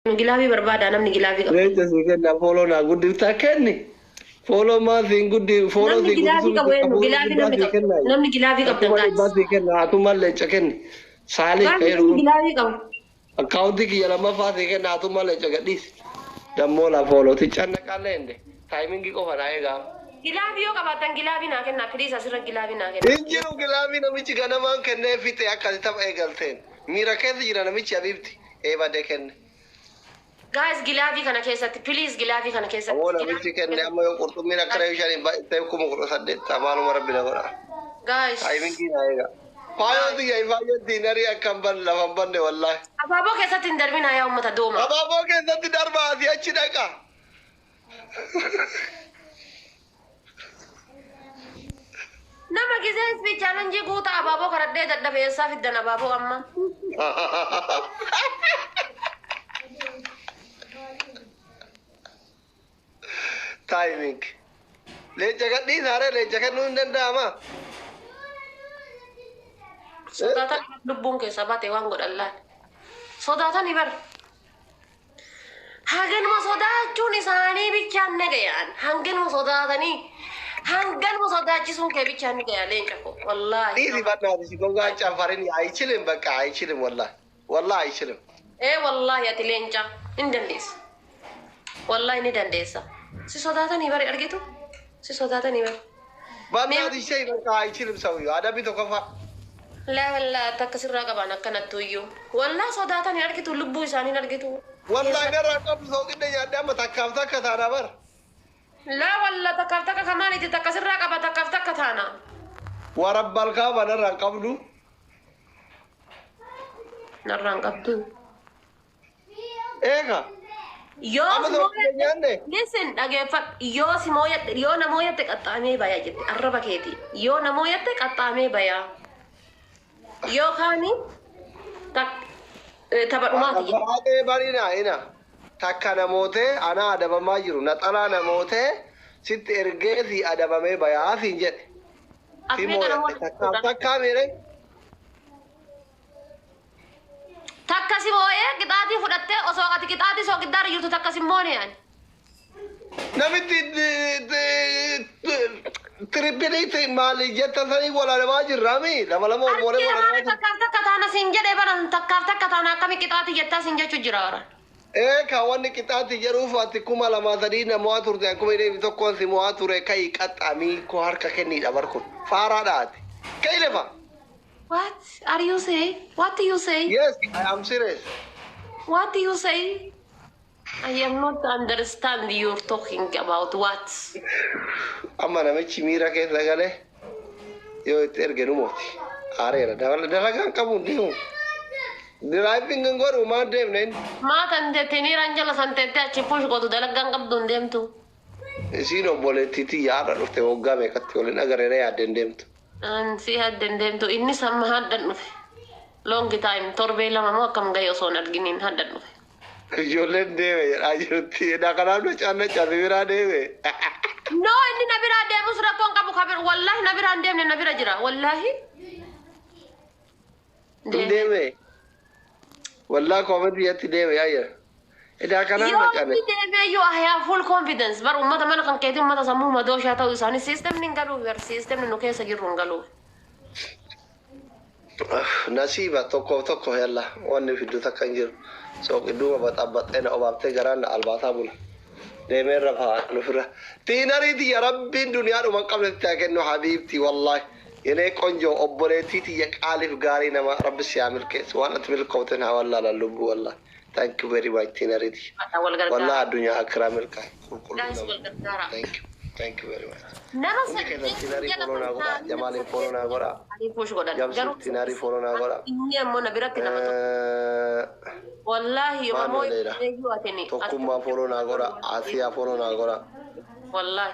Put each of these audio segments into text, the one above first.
Gilaafii barbaada namni gilaafii qabu. Leenca si kenna fooloo naa guddiftaa kenni. Fooloo maa siin fooloo Namni siin gilaafii guddisuu qabu miti eenyu? fooloo Gilaafii guddaa namni si qabu. kenna. Namni gilaafii qabdan Akkuma gaas. dhibbaa si kenna haatumaan leenca kenni. Saalee Gaas ka'ee namni dhuguun. gilaafii qabu. Akkaawuntii kiyya lammaffaa si kenna haatumaan leenca gadhiisi. Dammoo laa foolooti cannaqaallee hinde. Taayimingii qofa naa eegaa. Gilaafii yoo qabaatan gilaafii naa kenna. Firiis asirra gilaafii naa kenna. Injiru gilaafii namichi ganamaan kennee fixe akkasi tapha eegalteen. Miira keessa jira namichi Habiibti. Eebadee kenne. Gaas gilaafii kana keessatti firiis gilaafii kana keessatti. Ammoo namichi kenne amma yoo qurxummiin akka reefu shaniin baay'ee kuma 18 maaluma rabbi na godha. Gaas. Taayimingii naa eegaa. Faayoti yaa faayoti narii akkam ban lafan banne wallahi. Abaaboo keessatti hin darbina yaa uummata dooma. Abaaboo keessatti darbaa asii achi dhaqa. Nama gisee isbii chaalenjii guutaa abaaboo karadhee dadhabeessaa fiddan abaaboo amma. Timing. Leenca gadhiisaare leenca kennuu hin danda'ama. Sodaatan lubbuun keessa baate waan godhan laal. Sodaatanii bar. Hanganuma sodaachuun isaanii bichaan nagayaan. Hanganuma sodaatanii. Hanganuma sodaachisuun kee bichaan nagayaan leenca koo. Wallaahi. Dhiisi badnaati si gongaa cafarin aichilim bakka aichilim wallahi. Wallahi aichilim. Wallaahi ati leenca hin dandeessa. Wallaahi ni dandeessa. Si sodaatanii bari argitu? Si sodaatanii bari. Badnaati ishee bakka aichilim sawiyyuu adabii tokko fa'a. La wallaahi takka sirraa qaban akkanattu iyyuu. Wallaahi sodaatanii argitu lubbuu isaanii argitu. Wallahi garraa qabdu sooqinne nyaadde amma takkaaf takka taana bar. La wallaahi takkaaf takka kamaaniti takka sirraa qaba takkaaf takka taana. Warabbal kaaba narraa qabdu. Narraan qabdu. Eega. Listen dhageeffadhu yoo namooyatte qaxxaamee bayaa jette arraba keeti yoo namooyatte qaxxaamee bayaa yookaan tapha dhumaati. Baay'ee bareedaa ina takka namootee ana adabamaa jiru naxalaa namootee sitti ergee si adabamee bayaa siin jedhe. Si moo'atte takkaa miire. Takka si moo'ee qixaatii fudhattee osoo ati qixaatii soo giddaara jirtu takka si moone yaani. Namitti tirippilii maali jetta sanii walaalamaa jirraami lama lama moolee walaalamaa jirra. Takkaaf takka taana siin jedhee baran takkaaf takka taana akkami qixaatii jettaa siin jechuu jira bara. Kaawwanni qixaatii jedhuuf ati 2,300 namoota turte akkuma inni tokkoon si mo'aa ture ka'ii qaxxaamii koo harka kenniidha barkun faaraadhaati. Ka'ii lefa. What are you saying? What do you say? Yes, I am serious. What do you say? I am not understand you're talking about what? Amma namichi miira keessa galee yoo itti erge nu mooti. Aareera dalagaan qabu deemu. Diraayiving hin godhu maan deemneen. Maatan jettanii ranjala santeettee achi push gootu dalagaan qabdu hin deemtu. Isiin obboleettiitii yaada dhufte waggaa meeqatti waliin agarreera yaaddeen deemtu. Si hadden deemtu inni samma haddan dhufe. Long time torbee lama moo akkam gahee osoo hin arginiin haddan dhufe. Ijoolleen deeme jedhaa jirutti. Kanaaf nu caanna caase biraa deeme. No inni na biraa deemus rakkoon qabu kabir. Wallaahi na biraa hin deemne na bira jira. Wallaahi. Deeme. Wallaahi koometii yatti deeme yaayya. Kanaaf na caane. Yoo deeme yoo I have full confidence. Bar uummata mana kan keetii uummata sammuu madooshaa ta'uu isaanii siistemni hin galuuf bar siistemni nu keessa jirru hin galuuf. Nasiiba tokko yalla wanni fiddu takka hin jiru. Sooqidduuma baxabbaxxee na obaaftee garaan na albaataa bula. Deemee rafaa nufirra. Tiinariiti ya rabbiin duniyaa dhuman qabnetti haa kennu habiibti wallahi. Yenee qonjoo obboleettiiti ya qaaliif gaarii nama rabbi si haa milkeessu. Waan ati milkooteen haa wallaalan lubbuu wallahi. Thank you very much tiinariiti. Wallahi addunyaa akkiraa milkaa. Thank you very much. Nama Tiinarii fooloo godha. Jamaaliin fooloo godha. Jamsi tiinarii fooloo godha. Inni ammoo na biratti nama tokko. Wallahi yoo ammoo eeyyuu atini. Tokkummaa fooloo godha. Asiyaa fooloo godha. Wallahi.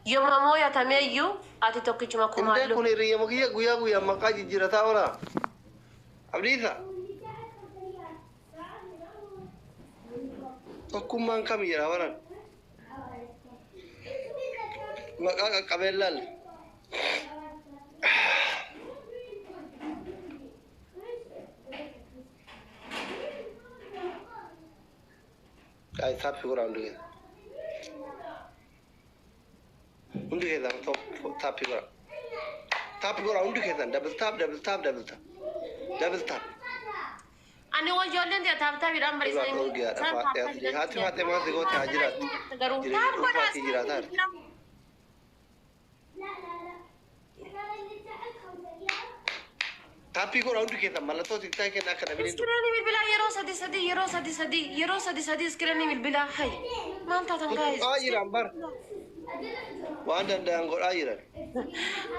Yoo ammoo yatameeyyuu ati tokkichuma kumaa. Indee kun hiriyyama guyyaa maqaa jijjiirataa oola. Abdiisa. Tokkummaan kam jira waran. Maqaa qaqqabeellaan. Guys, tap figure out again. Undi keda tap figure. Tap figure out undi keda double tap. Double tap. Ani wajolen dia tap tap bilang beri saya. Hati masih kau hajirat. Jadi kau pasti hajiratar. Tapi kau undi keda malah tu kita kena kena beli. Sekarang ni bila yero sadi sekarang ni bila hai. Mantap kan guys. Hajiran bar. Wanda dah anggur hajiran.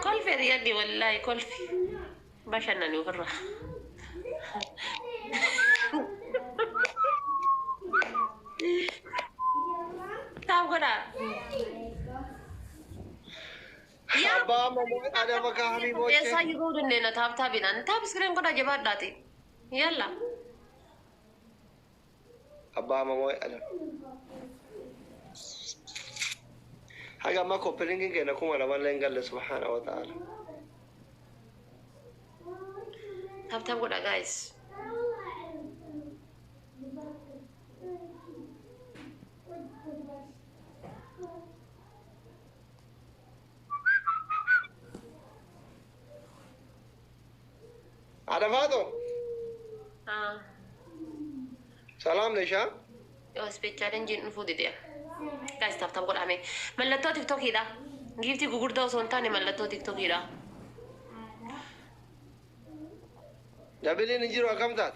Kolfi dia di wallahi kolfi. Bashan nani ukarra. Tahu kena? Ya. Abah mau ada apa kami mau Ya saya juga udah nena tabinan. Tapi sekarang kau dah jabat dati. Yalah. Abah mau ada. Haga ma ko pelingin ke na kuma na wallan galle subhanahu wa ta'ala. Tap kau dah guys. Ada Fado? Salam Lesha. Yo spesial engine info dia. Guys tap kau dah me. Mallato TikTok ida. Gifti gugur dah sonta ni mallato TikTok ida. Jabilin injiru akam tat.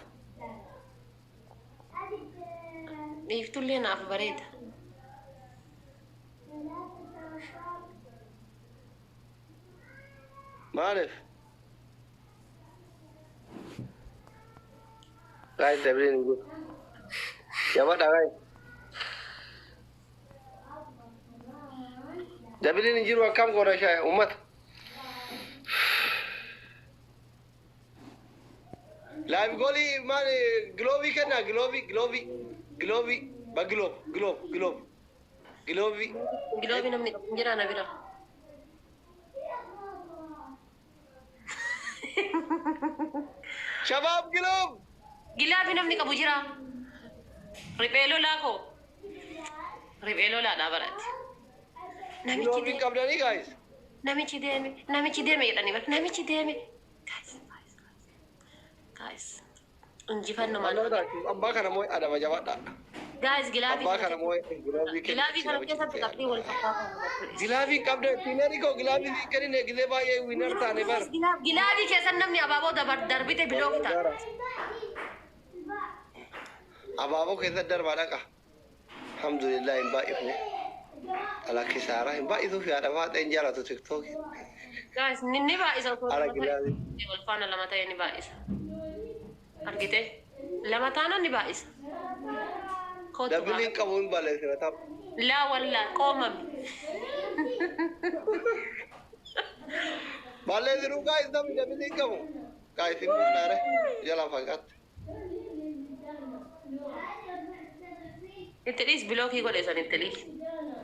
Giftu lena apa bared. Maarif. Guys, Jabilin injiru. Jabat dah guys. Jabilin injiru akam kau Lesha umat. Live goli mane glovi kena glovi ba glovi Gilabi namni jira na bila. Shabab glov Gilabi namni kabujira. Ripelo la ko. Ripelo la da barat. glovi kabda ni guys. Namichi deme yadani bar. Namichi deme. Guys. Injifanno man. Allah dah abba kana moy ada jabat dah. Guys gilabi. Abba kana moy glovi Gilabi kana kesa takli wal faqa. gilavi kabda tinari ko gilavi kari ne gile ba ye winner ta ne bar. Gilabi kesa namni ababo da bar darbite bilo kita. Ababo kesa dar bada ka. Alhamdulillah imba ifne. Ala kisara imba itu fi ada wa tan jara to TikTok. Guys ninni ba isa ko. Ala gilavi. Wal fana lama tayo ni ba isa. Argite. Lama tana ni ba isa. Jabilin kabun bale sira tap. لا ولا قومم Bale siru guys dam jabilin kamu. Guys ini nare jalan fakat. انتليس بلوك يقول اذا انتليس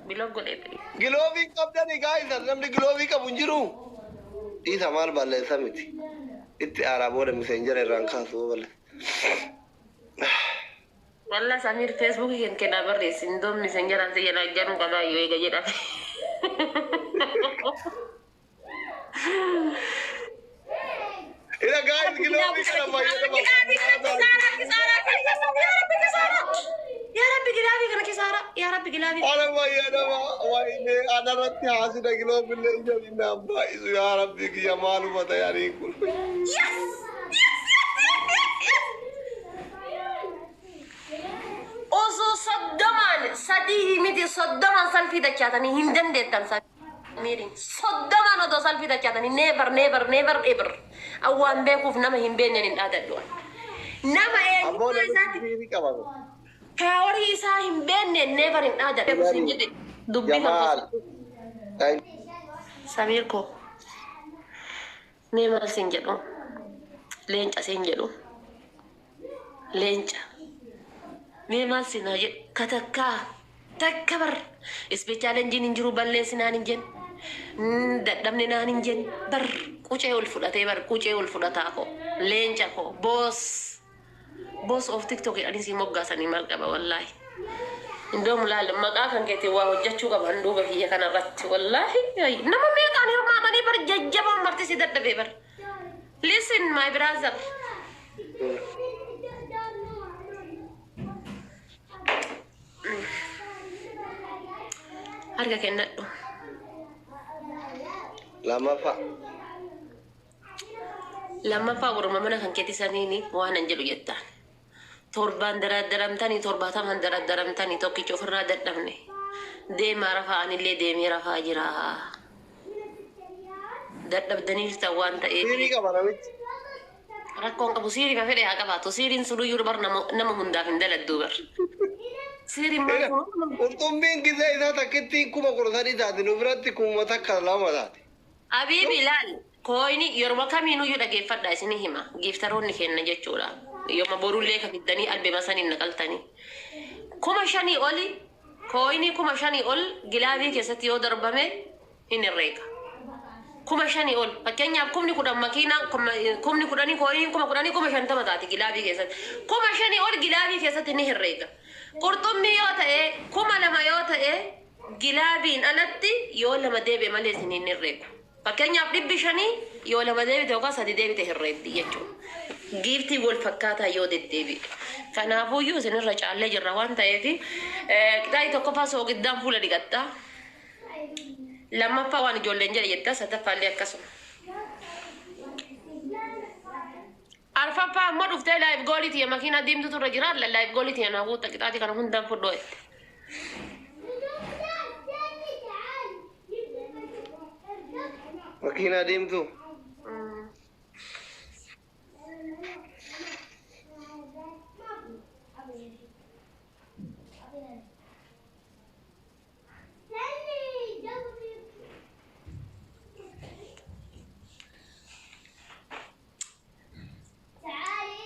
بلوك يقول انتليس Glovi kabda ni guys namni glovi kabun jiru. Di samal bale samiti. Itti arabo da messenger ran kasu bale. والله سمير فيسبوك كان كنا بري سندوم مسنجر انت يلا جنو كذا يوي جدا Ina guys glovi kana bayar يا ربي جلابي كنا كسارة يا ربي جلابي Ana bayar wa ini ana ratti hasida glovi le ina ba isu ya rabbi ki jamalu bata yari kul. اوزو صدمان صديه متي صدمان سلفي دكاتني هندن ديتن سميرين صدمان ودو سلفي دكاتني نيفر ايبر اوان بيكوف نما هنبين ين اددوا نما Abo le ذاتي ini kabago. كاوري سا هنبين نيفر ان ادد سنجد دبي Jamal. Thank سميركو نيما سنجدو لينجا سنجدو لينجا ميما سنجد كتكا تكبر اسبيتال انجين انجرو بالي سنان انجين دمني نان انجين بر كوچه والفلاتي بر كوچه والفلاتاكو لينجاكو بوس اوف تيك توك يعني سي موغا ساني مالكبا والله عندهم لا لما كان كتي وجهتشو كمان دوبا هي كان رت والله نما ميقان يرما ماني برججبا مرتي سيدت بيبر listen my brother harga kenna lama fa urma mana kan keti sanini wana njelu jettan torban daramtani torbata man daramtani tokki chofra dadamne de marafa anille de mirafa jira dadabdani tawanta e rakkon qabu siri ka fede haka bato sirin sulu yurbar nama hunda findala dubar siri ma urtumbin giza ida taketti kuma qurtani dadi nubratti kuma takkalama dadi abi bilal koini yorba kaminu yuda gefadda isini hima giftaronni kenna jechura yoma borulle ka fiddani albe masani nakaltani kuma shani oli koini kuma shani ol gilabi kesati yo darbame in reka kuma shani ol pakenya kumni kudan makina kumni kudani koini kuma shanta matati gilabi kesati kuma shani ol gilabi kesati ni reka qurtummi yota e kuma lama yota e gilabin alatti yo lama debe malesini ni reka pakenya dibbi shani yo lama debe to ka sadi debe te herretti yecho gifti wol fakkata yo deddebi kanafu yu sen racalle jirra wanta efi kidai to ko faso gidan fula digatta lamma fa wan jolle njere yetta sata falli akaso arfa pa modu fte live goliti ya makina dimdu to rajira la live goliti na huta kidati kana hundan fudo makina dimdu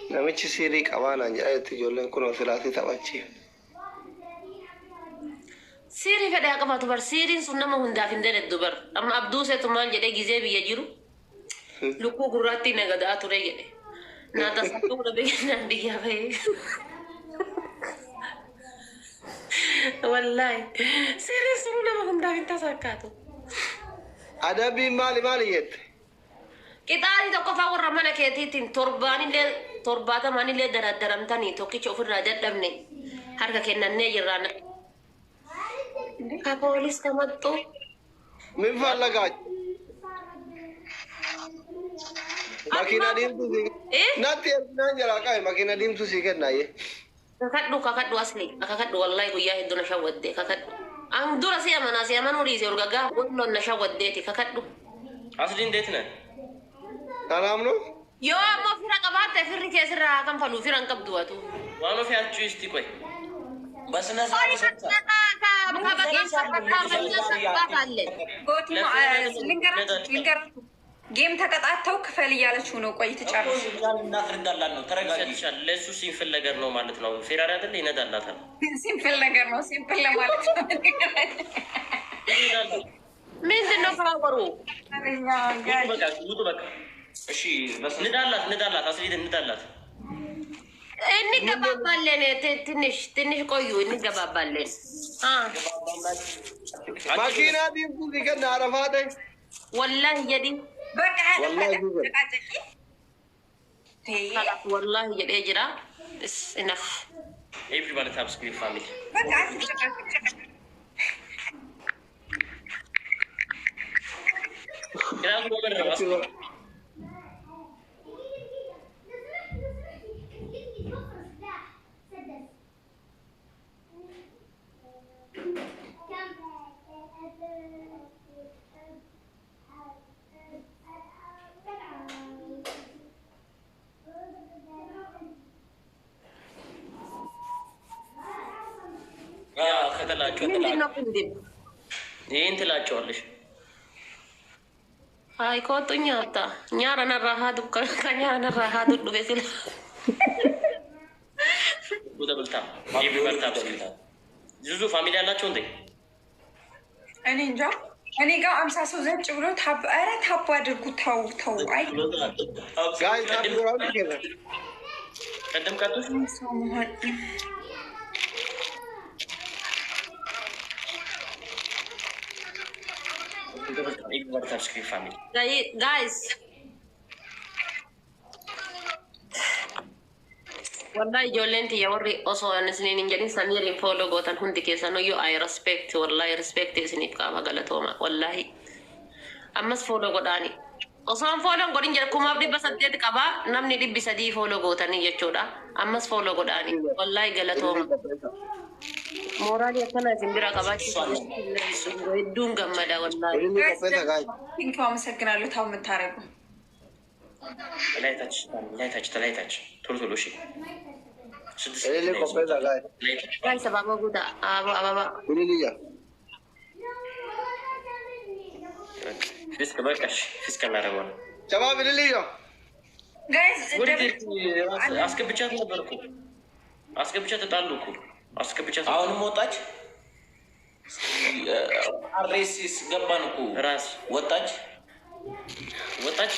namichi sirrii qabaanaan jedhayetti ijoolleen kun silaasii taphachi. Sirrii fedhe haa qabaatu bar sirriin sun nama hundaaf hin daladdu bar amma abduu seetu maal jedhee gizee biyya jiru lukkuu gurraatti nagadaa ture jedhe naata sattuu dha beeknaan biyya bahee wallaahi sirriin sun nama hundaaf hin tasakkaatu. Adabbiin maali jette? Qixaali tokko fa'aa warra mana keetiitiin torbaatamanillee daramtanii tokkicha ofirraa dadhabne harka kennannee jirraan. Ka poolis kamattu. Min fallagaa. Makiina diimtuu si natti erginaan jira qabe makiina diimtuu si kennaaye. Kakadhu asli kakadhu wallahi guyyaa hedduu na shawwadde kakadhu. An dura si amanuu dhiise urgagaa walloon na shawwaddeeti kakadhu. Asliin deetina. Kanaafnu? Yoo ammoo fira qabaatte firri keessirraa kan faluu firan qabdu atu. Waan ofii achuu isti qoy. Basna ጌም ተቀጣተው ክፈል እያለችው ነው። ቆይ ትጨርሽ እናፍርዳላት ነው። ተረጋግሻል። ለሱ ሲምፕል ነገር ነው ማለት ነው። ፌራሪ አይደል ይነዳላታል። ሲምፕል ነገር ነው። ሲምፕል ለማለት ነው። ምንድን ነው ፍራወሩ? በቃ እሺ ንዳላት አስሊት ንዳላት እንገባባለን። ትንሽ ቆዩ እንገባባለን። ማኪና ዲምቱ ሲከና አረፋደ ወላሂ የዲ በቃ ወላሂ የዲ ጅራ ኢነፍ ኤቭሪባዲ ሳብስክራይብ ፋሚሊ በቃ ይህን ትላቸዋለሽ። አይ ከወጡኝ አታ ኛራና ራሃዱ ከኛራና ራሃዱ ዱቤሲል ቡደብልታ ኤቭሪባዲ ሳብስክራይብ ዙዙ ፋሚሊ ያላቸው እንዴ? እኔ እንጃ እኔ ጋር 50 ሰው ዘጭ ብሎ ታብ አረ ታብ አድርጉ። ተው አይ ጋይ ታብራው ይገባ ቀደም ካቱ guys. Wallahi ijoolleen tiyya warri osoo isiniin hin jedhin Samiiriin fooloo gootan hundi keessan yoo I respect wallahi respect isiniif qaama galatooma wallahi ammas fooloo godhaani osoo fooloon godhin jedha 1800 qabaa namni 300 fooloo gootanii jechuudha ammas fooloo godhaani wallahi galatooma mooraalii akkana isin bira qabaachuu hedduun gammada wallahi አመሰግናለሁ ታው የምታረጉ ላይታች ቶሎ ቶሎ እሺ Ele completa guys. guys sababa guda ababa fiska bakash fiska naragwan Shabab Liliyo. ጋይስ አስገብቻት ነበርኩ አስገብቻት ተጣሉኩ አስገብቻት አሁንም ወጣች አሬሲስ ገባንኩ ራስ ወጣች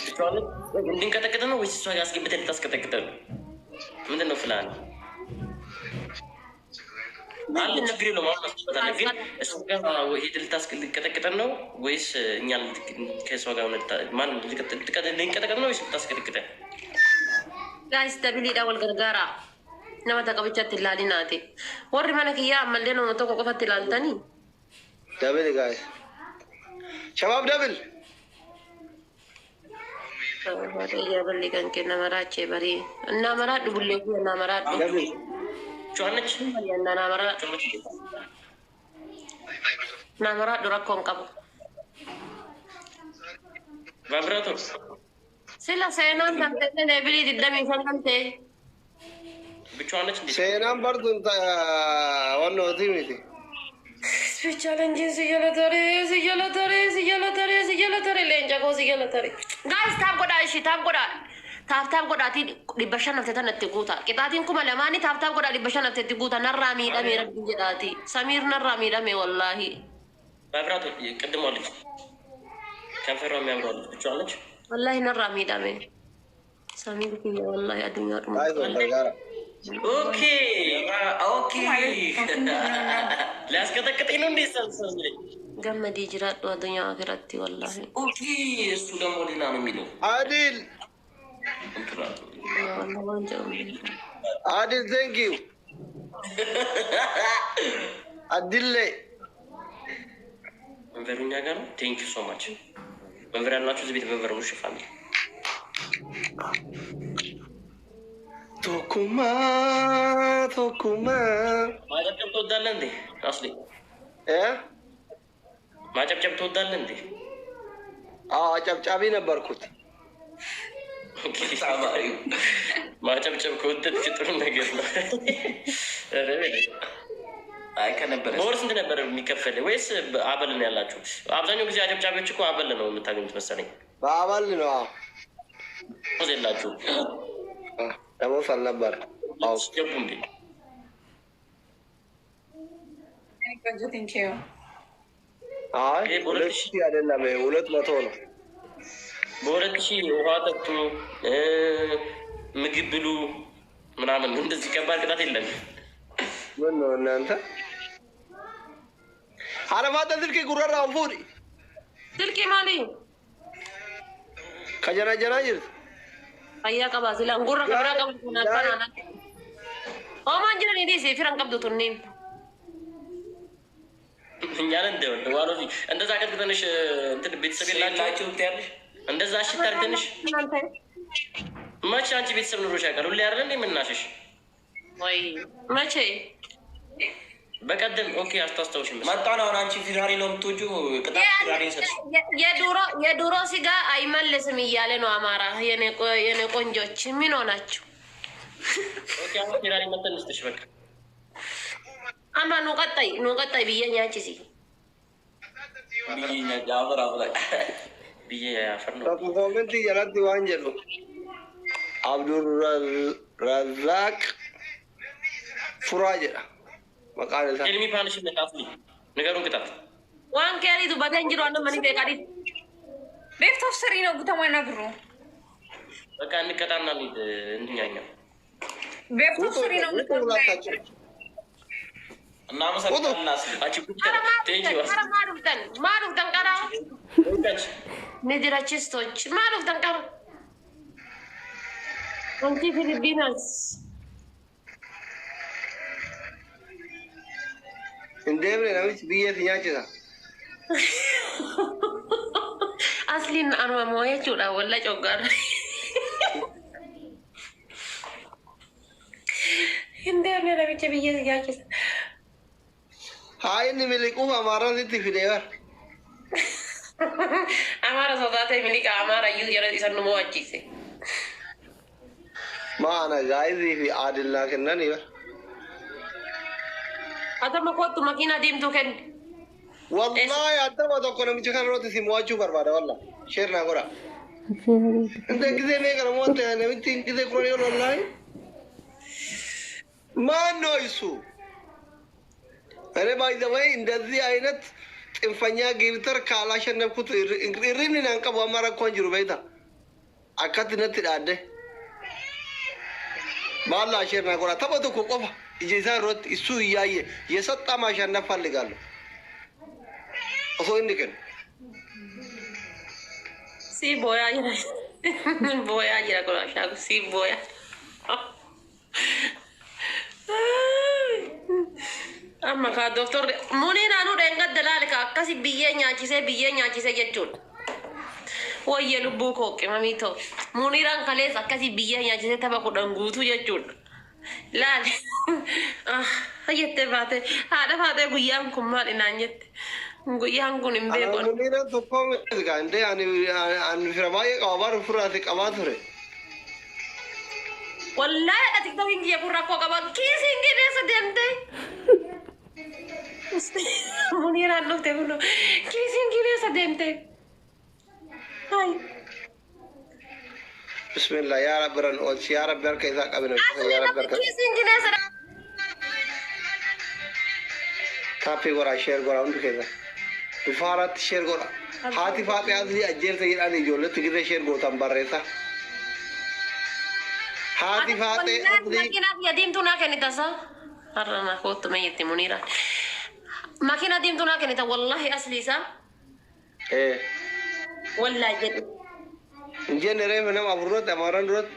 ብቻዋን እንድንቀጠቅጥ ነው ወይስ እሷ አስገብተን ልታስቀጠቅጥ ነው? ምንድን ነው ፍላን አለ ችግር የለውም። አሁን ግን እሱ ጋር ሄድ ልታስቀጠቅጥ ነው ወይስ እኛ ከእሷ ጋር ማን ልንቀጠቅጥ ነው ወይስ ልታስቀጠቅጥ? guys dabiliidha wal gargaara nama taqabichatti ilaalinaati warri mana kiyyaa ammallee nama tokko qofatti ilaaltanii Double guys. Shabab double. ya balli kan kenna maraache bari na maraadhu bullee kiyya na maraadhu Double. ጨዋነች na maraadhu rakkoon qabu ቫይብራቶር sila seenaan damtee deebilii 25 damtee ብቻዋነች እንዴ Seenaan bartuun wannooti miti. challenge siyalatare leenca koo siyalatare guys taap godhaa ti dhibba shan naftee tanatti guuta qixaatiin kuma lamaanii taap godhaa dhibba shan nafteetti guuta narraa miidhame rabbi jedhaati Samiir narraa miidhame wallahi ቫይብራቶር ቅድሟለች ከንፈሯ የሚያምረዋለች ብቻዋነች wallahi narraa miidhame Samiir kiyya wallahi addunyaa dhuma Guys, wal gargaara. ኦኬ ሊያስቀጠቅጠኝ ነው እንዴ ሰልሰል gammadii jiraadhu addunyaa akiratti wallahi ኦኬ እሱ ደግሞ ሌላ ነው የሚለው Adil. wallahi waan jedhu Adil, thank you. Adille. መንበሩኛ ጋር ነው ቴንክ ዩ ሶ ማች መንበር ያላችሁ እዚህ ቤት መንበር ነው ፋሚሊ Tokuma. ማጨብጨብ ትወዳለህ እንዴ አስሌ Eh? ማጨብጨብ ትወዳለህ እንዴ ጨብጫቢ ነበርኩት። ማጨብጨብ ከወደድክ ጥሩ ነገር ነው። አይ ከነበረ በወር ስንት ነበር የሚከፈል ወይስ አበል ነው ያላችሁ? አብዛኛው ጊዜ አጨብጫቢዎች እኮ አበል ነው የምታገኙት መሰለኝ። በአበል ነው። ደሞዝ የላችሁ? ደሞዝ አልነበረ። ገቡ እንዴ? አይ 2000 አይደለም 200 ነው። በ2000 ውሃ ጠጡ፣ ምግብ ብሉ ምናምን እንደዚህ ከባድ ቅጣት የለም። ምን ነው እናንተ አረፋተ ስልክ ጉረራ አንፉሪ ስልክ ማሊ ከጀናጀና ይር አያ ቀባ ሲላን ጉራ ከብራ ቀብቱና ካናና ኦማን ጅራን ዲሲ ፍራን ቀብቱቱኒን እኛን እንደው ዋሎዚ እንደዛ ቀጥተንሽ እንትን ቤተሰብ የላችሁ ትያለሽ እንደዛ አሽታር ትንሽ መቼ አንቺ ቤተሰብ ኑሮሽ ያውቃል? ሁሌ አይደል እንዴ የምናሽሽ? ወይ መቼ በቀደም ኦኬ አስታውሽ መጣና አሁን አንቺ ፊራሪ ነው የምትወጂው? ቅጣት ፊራሪ ሰጥሽ የዱሮ ስጋ አይመለስም እያለ ነው አማራ። የኔ ቆንጆች ምን ሆናችሁ? ኦኬ አሁን ፊራሪ መተንስተሽ በቃ አማ ኑ ቀጣይ ብየኛ አንቺ ሲ ቢኛ ጃፈር አብላይ ብዬ ያፈር ነው ኮሜንት ያላት ዋንጀሉ አብዱር ረዛቅ ፉራጀ መቃለታ ኤልሚ ፓንሽ ለካፍሊ ነገሩን ቅጣት ዋን ከሪቱ በገንጅሮ አንደ ማኒ በቃዲ ቤፍቶ ስሪ ነው ጉተማና ብሩ በቃ እንቀጣና እንኛኛ ቤፍቶ ስሪ ነው ጉተማና እናመሰግናለን። አስሊ አንቺ ጉድ ቴንኪ ዋስ ማሉፍተን ቀራ ንድራችስቶች ማሉፍተን ቀራ አንቲ ፊሊፒናስ እንደምን ነውስ ቢየት ያችታ አስሊን አርማ ሞያቹዳ ወላ ጮጋር እንደምን ለብቻ ቢየት ያችታ ሃይን ሚሊቁ አማራ ልትፊደር አማራ ሶታቴ ሚሊቃ አማራ ዩጀረ ይሰኑ ሞዋቺሴ ማና ጋይዚ ፊ አድላ ከነን ይበር atama kottu makina dimtu ken wallahi adama to kono mi kan roti si moachu barbada walla sherna gora inde gize me kala monte ne mitin gize ko yo wallahi ማነው እሱ? እኔ ባይ ዘ ወይ እንደዚህ አይነት ጥንፈኛ ጊብተር ካላሸነፍኩት ሪንን አንቀባ አማራ እኮ እንጅሩ በይታ አካትነት ዳደ ባላ ሸርና ጎራ ተበቶ እኮ ቆፋ እጄሳ ሮት እሱ እያየ የሰጣ ማሸነፍ ፈልጋለሁ እሱ እንድከን si boya boya jira ko shago si boya amma ka doctor munira nu denga dalalika akasi biye nyaachise jechud waye lubbu ko ke mamito muniran kales akasi biye nyaachise taba ko dangutu jechud lal ayette bate hada bate guyam kumal inanyet guyam kun imbe bon munira to ko gande an firamaye qabar furati qabature wallahi ada tiktok ingi ya pura ko kaban kisi ingi desa dente munira no te uno kisi ingi desa dente hai bismillah ya rabban o ya rabbar kai za ka bina ya rabbar ka kisi ingi desa kafi gora share gora undu kai za bifarat share gora hati fati azli ajjer sayid ali jolle tigre share go tambarreta hati fati azli makina yadim tuna kenita sa arana ko to mayiti munira makina dim tuna kenita wallahi asli sa wallahi jadi injinere mana aburot amaran rot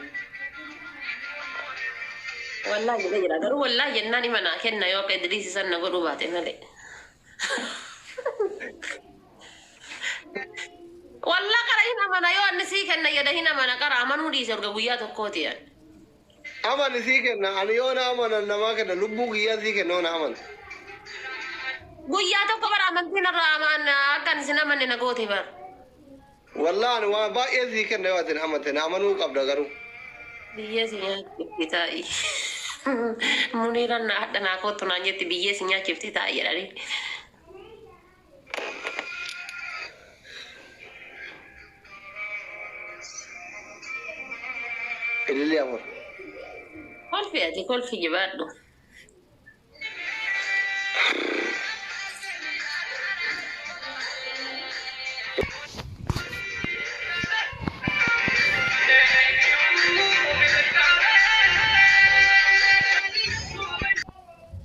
wallahi jadi garu wallahi jannani mana kenna yo ke idris sanna godu bate nale wallahi kara hina mana yo annisi kenna yada hina mana kara amanu di sorga buya to kotiyan aman sikenna aniyona amana nama kana lubbu giya sikenna ona aman buya to ko bara man tina raman akan sinaman na goti bar wallahi wa ba ya sikenna watin amate na amanu qabda garu biye sinya kitai muniran na ada na ko to na nyeti biye sinya kitai ya dari ilili amor كل في جباله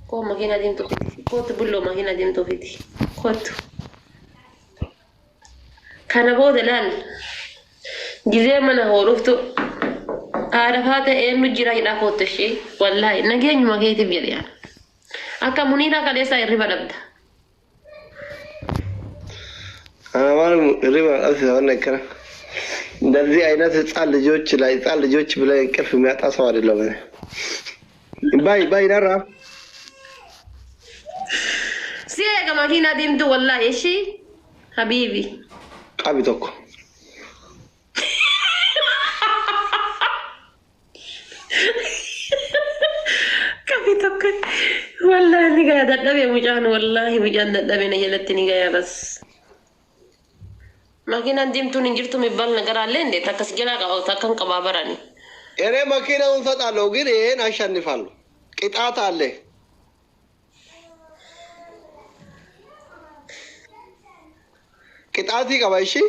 كو ماكينة ديم توفيتي كو تبلو ماكينة ديم توفيتي كوتو كان بود لال جزء من هو رفتو عرفات إنه جرا إلى فوت الشيء والله نجي ما جيت بيريان أكا منيرا كليسا يريبا نبدا أنا ما ريبا أسمع نكرة دزي أين تسأل جوتش لا يسأل جوتش بلا ينكر في مئة أصوات اللون باي نرى سيا كما كنا ديمتو والله إيشي حبيبي أبي توكو والله اللي قاعد أدبي مجان والله مجان أدبي نجلتني جاية بس ما كنا ندمتو نجرتو مبالنا قرار لين دي تكس جلاك أو تكن قبابراني يعني ما كنا ونفت على وجرين عشان نفعله قطعات عليه قطعاتي كبايشي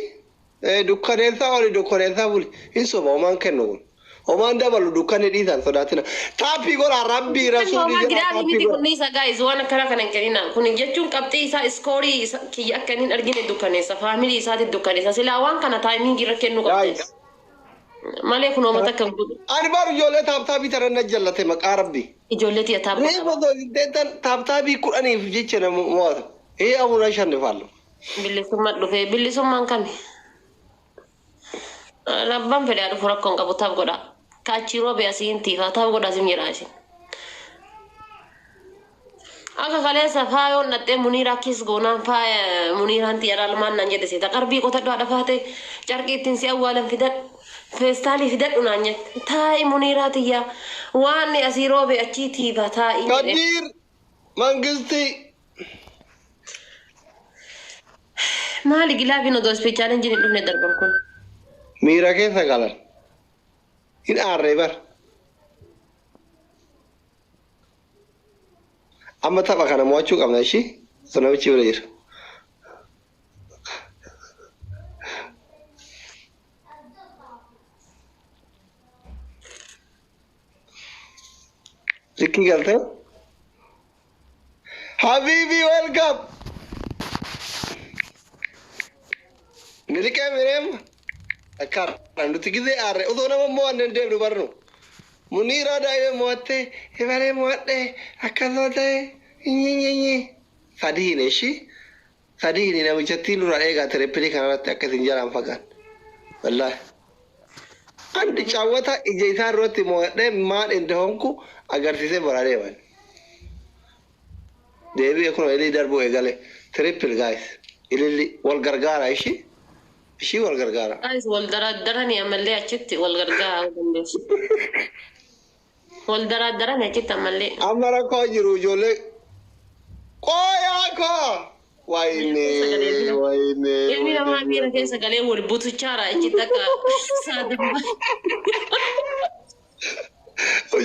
دكانيسا ولا دكانيسا بولي إنسو بومان كنون وما ندبل دكان ديتان صداتنا تابي قول ربي رسولي ما جرا قدامي تابي ميتي قول كنيسة guys وانا كلا كان كنينا كوني جتون كابتي إسا سكوري كي أكنين أرجين الدكانيسة فاميلي إسا الدكانيسة سلا وان كان تايمين جرا كنو كابتي guys ما ليه كنو متكم أنا بارو جولة تابي ترى نجلة مك ربي إجولتي أتابع ليه بدو ديتان تابي كوراني في جيتنا مواد إيه أبو راشان نفعله باللي سمعت له في باللي سمعت كمي ربنا في دارو فرقون كابو تاب غدا كاتشيرو بياسين تيفا تاب غدا زميراشين aga kale safayo natte munira kis gona fa munira anti ara alman nanje desi takarbi ko taddo ada fate jarki tin si awalan fidat festali fidat unanye tai munira tiya wani asiro be achiti bata kadir mangisti mali gilabi no do special engine dune darban kun mira ke sagalan in arrebar amma taba kana mawacu kamna shi sana wuce wuri Ricky galte Habibi welcome Nilike merem akar nandu tigide arre udona mo annen de barno Munira dai moate evare moate akazote nyi sadine shi sadine na mujatti lura ega tere pili kana ta akatin jaran fagan wallahi andi chawata ijeita roti moate ma inde honku agartise barare wan devi ekono eli darbo egale triple guys illi wal gargara shi wal gargara guys wal darani amalle achitti wal gargara wondes wal darani achitti amalle amara ko jiru jole koya ko waine ilmi na ma mira kesa gale wol butu chara achitta ka sadam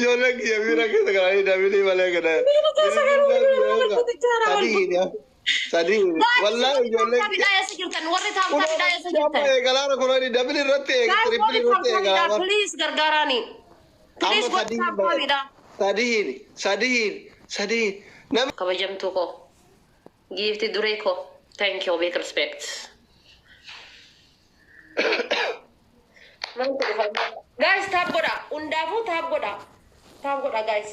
jole ki mira kesa gale davili wale gada tadi wallahi jole bidaya sikirtan warri tam bidaya sikirtan galana ko ni davili rotte triple rotte galana please gargarani please what sadihin nam kabajamtu ko gifti dureko thank you with respect guys tab goda undafu tab goda guys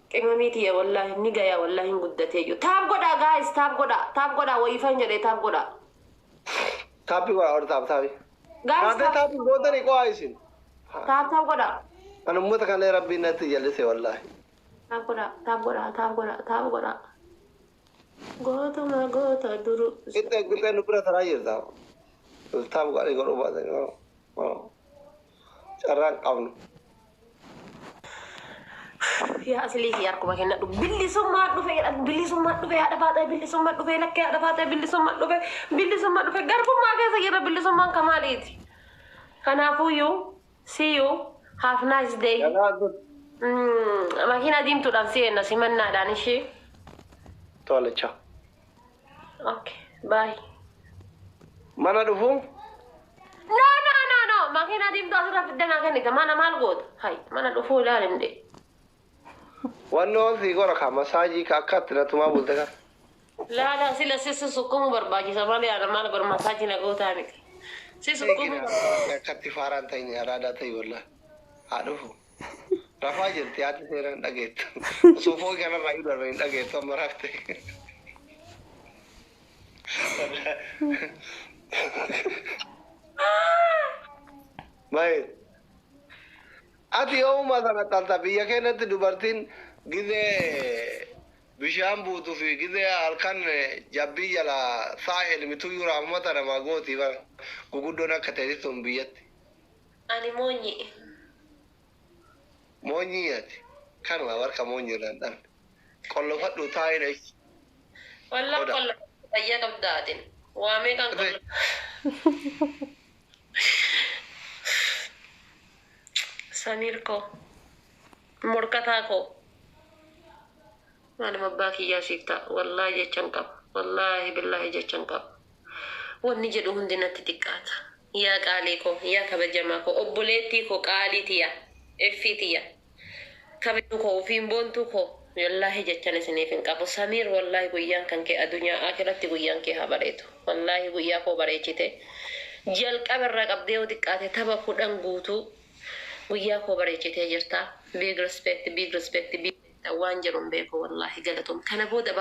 kemamiti ya wallahi niga ya wallahi nguddate yo tab goda guys tab goda wayfan jade tab goda tapi wa or tab guys tab goda ni ko aisin tab goda anu muta kan rabbi nati jalise wallahi tab goda gota duru kita nupra terakhir tab goda ko roba de carang kamu ya asli khiyar ko bakena do billi summa do fe ada fata billi summa do fe lakke ada fata billi summa do fe garbu ma ga sagira billi summa kamaliti kana fu you see you have nice day makina dim to dan sena simanna danishi tole ciao okay bye mana dufu no makina dim to asra fidana kanita mana malgod hay mana dufu lalinde wanno si gora ka masaji ka katna tuma bulta ka la sila sisi sukumu barbaji samali ana mal gor masaji na gota ni sisi sukumu katti faran tay ni arada tay wala adufu rafajil tiat seran daget sufo kana rayu dar rayu daget to marakte baik ati o madana talta biya kenat dubartin gide bisham butu fi gide alkan jabbi jala sahil mitu yura amata na magoti ba gugudo na kateri tumbiyat ani monyi yati kan ma warka monyi dan kollo faddo tayi dai wallahi kollo ayya kabdadin wa me kan kollo Samir ko murkata ko mana mabaki ya sifta wallahi jechan kap wallahi billahi jechan kap wonni jedu hundina titikata يا قاليكو يا كبجماكو أبوليتيكو قاليتيا إفيتيا كبجوكو فين بونتوكو والله جتشان سنيفين قابو سمير والله قيان كان كي الدنيا آخرت قيان كي هبريتو والله قياكو بريتشته جل قبر رقب ديو دقاتي تبا خودن قوتو قياكو بريتشته جرتا big respect وان جرم بيكو والله قلتهم كان بودا